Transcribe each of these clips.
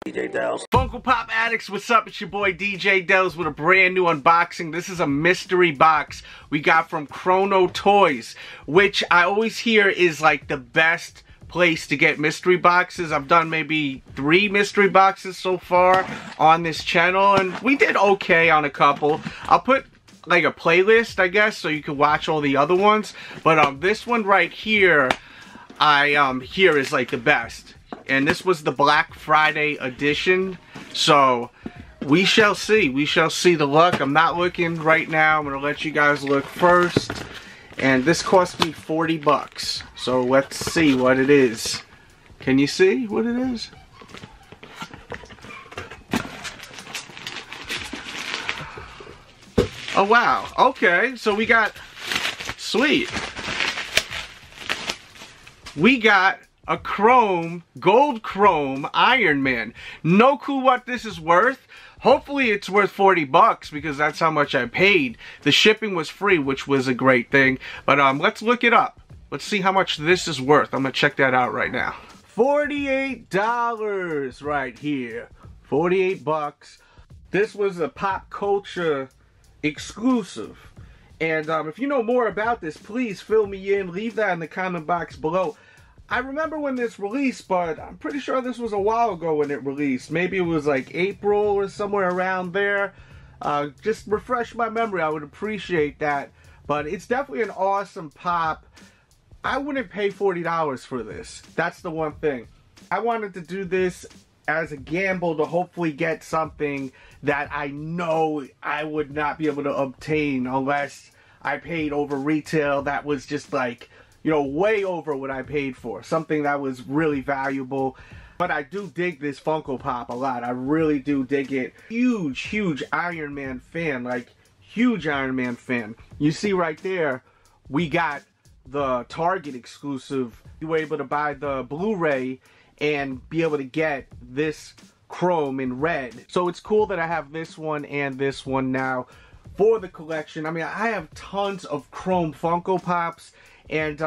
DJ Delz. Funko Pop addicts, what's up? It's your boy DJ Delz with a brand new unboxing. This is a mystery box we got from Chrono Toys, which I always hear is like the best place to get mystery boxes. I've done maybe 3 mystery boxes so far on this channel, and we did okay on a couple. I'll put like a playlist, I guess, so you can watch all the other ones. But this one right here, I hear is like the best. And this was the Black Friday edition, so we shall see. We shall see the luck. I'm not looking right now. I'm gonna let you guys look first. And this cost me 40 bucks. So let's see what it is. Can you see what it is? Oh wow. Okay, so we got, sweet. We got a gold chrome Iron Man. No clue what this is worth. Hopefully it's worth 40 bucks because that's how much I paid. The shipping was free, which was a great thing. But let's look it up. Let's see how much this is worth. I'm gonna check that out right now. $48 right here. 48 bucks. This was a pop culture exclusive. And if you know more about this, please fill me in. Leave that in the comment box below. I remember when this released, but I'm pretty sure this was a while ago when it released. Maybe it was like April or somewhere around there. Just refresh my memory, I would appreciate that. But it's definitely an awesome pop. I wouldn't pay $40 for this. That's the one thing. I wanted to do this as a gamble to hopefully get something that I know I would not be able to obtain unless I paid over retail that was just like, you know, way over what I paid for. Something that was really valuable. But I do dig this Funko Pop a lot. I really do dig it. Huge Iron Man fan. Like, huge Iron Man fan. You see right there, we got the Target exclusive. You were able to buy the Blu-ray and be able to get this chrome in red. So it's cool that I have this one and this one now for the collection. I mean, I have tons of chrome Funko Pops. And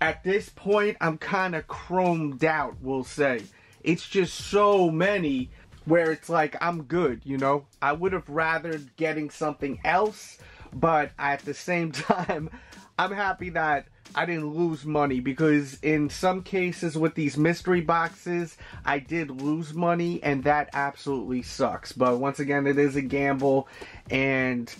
at this point, I'm kind of chromed out, we'll say. It's just so many where it's like, I'm good, you know? I would have rather getting something else, but at the same time, I'm happy that I didn't lose money, because in some cases with these mystery boxes, I did lose money, and that absolutely sucks. But once again, it is a gamble, and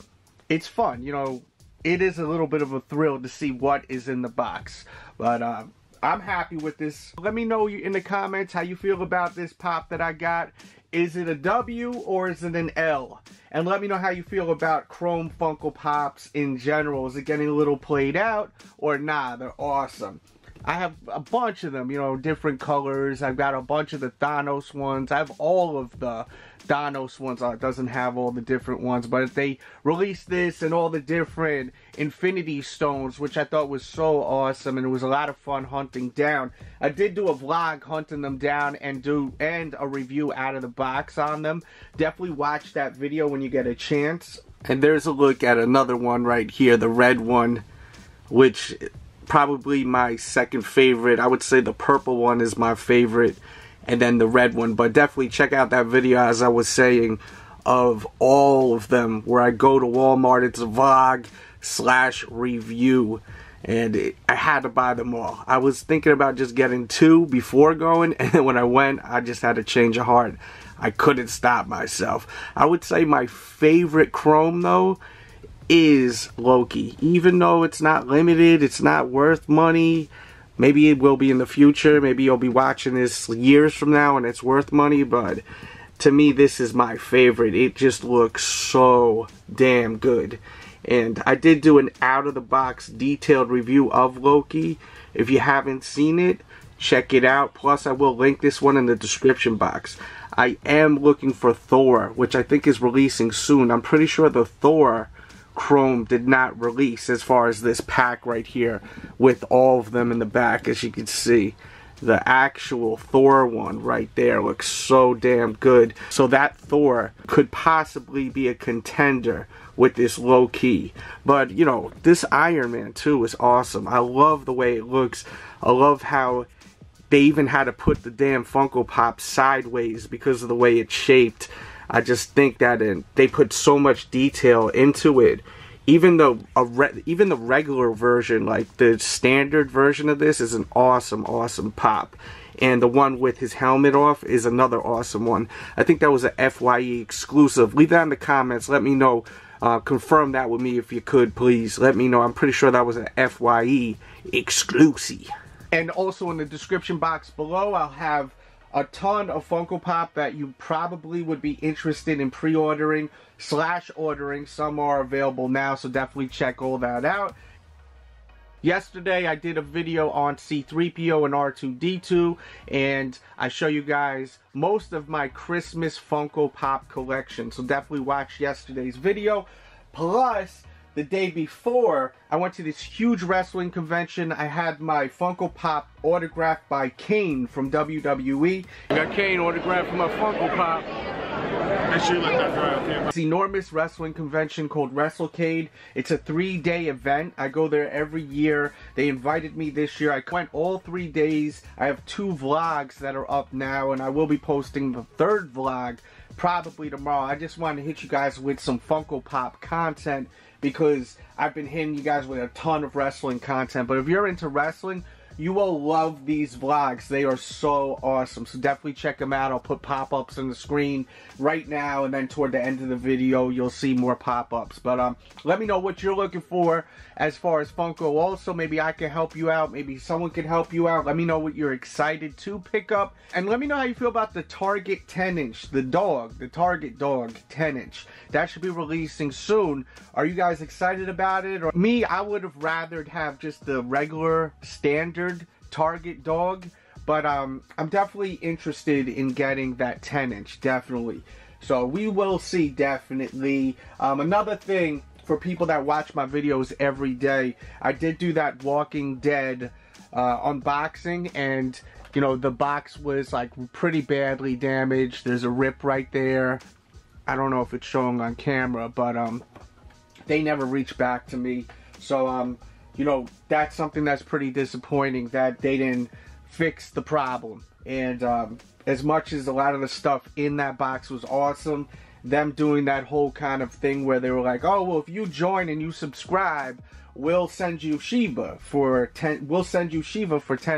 it's fun, you know? It is a little bit of a thrill to see what is in the box. But I'm happy with this. Let me know in the comments how you feel about this pop that I got. Is it a W or is it an L? And let me know how you feel about chrome Funko Pops in general. Is it getting a little played out or nah? They're awesome. I have a bunch of them, you know, different colors. I've got a bunch of the Thanos ones. I have all of the Thanos ones. It doesn't have all the different ones, but if they released this and all the different Infinity Stones, which I thought was so awesome, and it was a lot of fun hunting down. I did do a vlog hunting them down and a review out of the box on them. Definitely watch that video when you get a chance. And there's a look at another one right here, the red one, which probably my second favorite. I would say the purple one is my favorite, and then the red one. But definitely check out that video, as I was saying, of all of them where I go to Walmart. It's a vlog / review, and I had to buy them all. I was thinking about just getting 2 before going, and then when I went, I just had a change of heart. I couldn't stop myself. I would say my favorite chrome though is Loki. Even though it's not limited, it's not worth money. Maybe it will be in the future. Maybe you'll be watching this years from now and it's worth money, but to me this is my favorite. It just looks so damn good. And I did do an out of the box detailed review of Loki. If you haven't seen it, check it out. Plus I will link this one in the description box. I am looking for Thor, which I think is releasing soon. I'm pretty sure the Thor chrome did not release as far as this pack right here with all of them in the back. As you can see, the actual Thor one right there looks so damn good. So that Thor could possibly be a contender with this Loki. But you know, this Iron Man too is awesome. I love the way it looks. I love how they even had to put the damn Funko Pop sideways because of the way it's shaped. I just think that they put so much detail into it. Even the regular version, like the standard version of this, is an awesome pop. And the one with his helmet off is another awesome one. I think that was a FYE exclusive. Leave that in the comments. Let me know. Confirm that with me if you could, please. Let me know. I'm pretty sure that was an FYE exclusive. And also in the description box below, I'll have a ton of Funko Pop that you probably would be interested in pre-ordering / ordering. Some are available now, so definitely check all that out. Yesterday I did a video on C-3PO and R2-D2, and I show you guys most of my Christmas Funko Pop collection, so definitely watch yesterday's video. Plus, the day before, I went to this huge wrestling convention. I had my Funko Pop autographed by Kane from WWE. I got Kane autographed for my Funko Pop. Make sure you let that dry, okay? It's an enormous wrestling convention called WrestleCade. It's a 3-day event. I go there every year. They invited me this year. I went all 3 days. I have 2 vlogs that are up now, and I will be posting the 3rd vlog probably tomorrow. I just wanted to hit you guys with some Funko Pop content because I've been hitting you guys with a ton of wrestling content. But if you're into wrestling, you will love these vlogs. They are so awesome. So definitely check them out. I'll put pop-ups on the screen right now, and then toward the end of the video, you'll see more pop-ups. But let me know what you're looking for as far as Funko. Also, maybe I can help you out. Maybe someone can help you out. Let me know what you're excited to pick up. And let me know how you feel about the Target 10-inch. The Target dog 10-inch. That should be releasing soon. Are you guys excited about it? Or me, I would have rather have just the regular standard Target dog, but I'm definitely interested in getting that 10-inch, definitely. So we will see, definitely. Another thing for people that watch my videos every day, I did do that Walking Dead unboxing, and you know, the box was like pretty badly damaged. There's a rip right there. I don't know if it's showing on camera, but they never reached back to me. So you know, that's something that's pretty disappointing, that they didn't fix the problem. And as much as a lot of the stuff in that box was awesome, them doing that whole kind of thing where they were like, oh, well, if you join and you subscribe, we'll send you Shiva for 10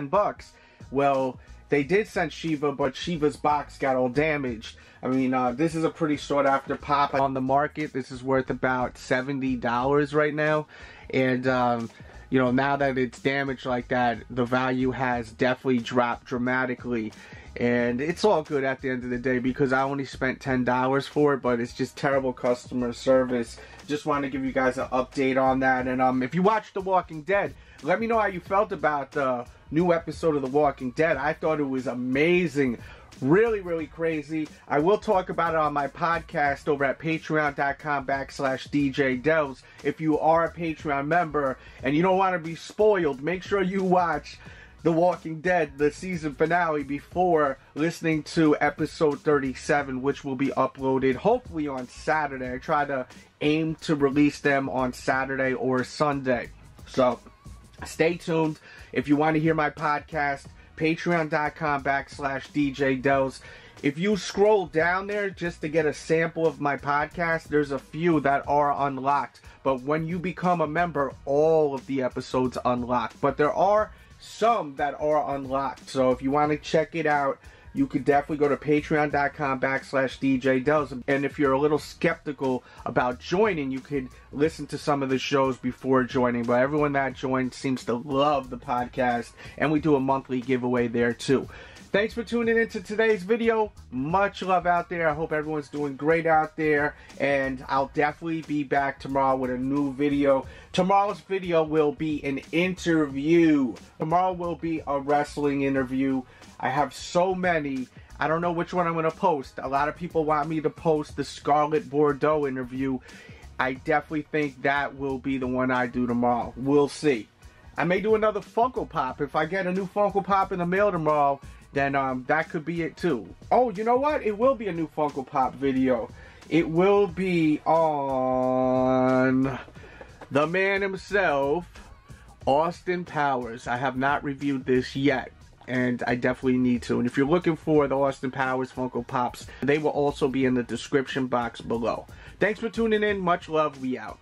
bucks. Well, they did send Shiva, but Shiva's box got all damaged. I mean, this is a pretty sought after pop on the market. This is worth about $70 right now. And you know, now that it's damaged like that, the value has definitely dropped dramatically. And it's all good at the end of the day because I only spent $10 for it, but it's just terrible customer service. Just want to give you guys an update on that. And if you watched The Walking Dead, let me know how you felt about the new episode of The Walking Dead. I thought it was amazing. Really, really crazy. I will talk about it on my podcast over at patreon.com/DJ Delz. If you are a Patreon member and you don't want to be spoiled, make sure you watch The Walking Dead, the season finale, before listening to episode 37, which will be uploaded hopefully on Saturday. I try to aim to release them on Saturday or Sunday. So stay tuned. If you want to hear my podcast, patreon.com/DJ Delz. If you scroll down there just to get a sample of my podcast, there's a few that are unlocked. But when you become a member, all of the episodes unlocked. But there are some that are unlocked. So if you want to check it out, you could definitely go to patreon.com/DJ Delz. And if you're a little skeptical about joining, you could listen to some of the shows before joining. But everyone that joined seems to love the podcast. And we do a monthly giveaway there too. Thanks for tuning into today's video. Much love out there. I hope everyone's doing great out there. And I'll definitely be back tomorrow with a new video. Tomorrow's video will be an interview. Tomorrow will be a wrestling interview. I have so many. I don't know which one I'm going to post. A lot of people want me to post the Scarlett Bordeaux interview. I definitely think that will be the one I do tomorrow. We'll see. I may do another Funko Pop. If I get a new Funko Pop in the mail tomorrow, then that could be it too. Oh, you know what? It will be a new Funko Pop video. It will be on the man himself, Austin Powers. I have not reviewed this yet. and I definitely need to. And if you're looking for the Austin Powers Funko Pops, they will also be in the description box below. Thanks for tuning in. Much love. We out.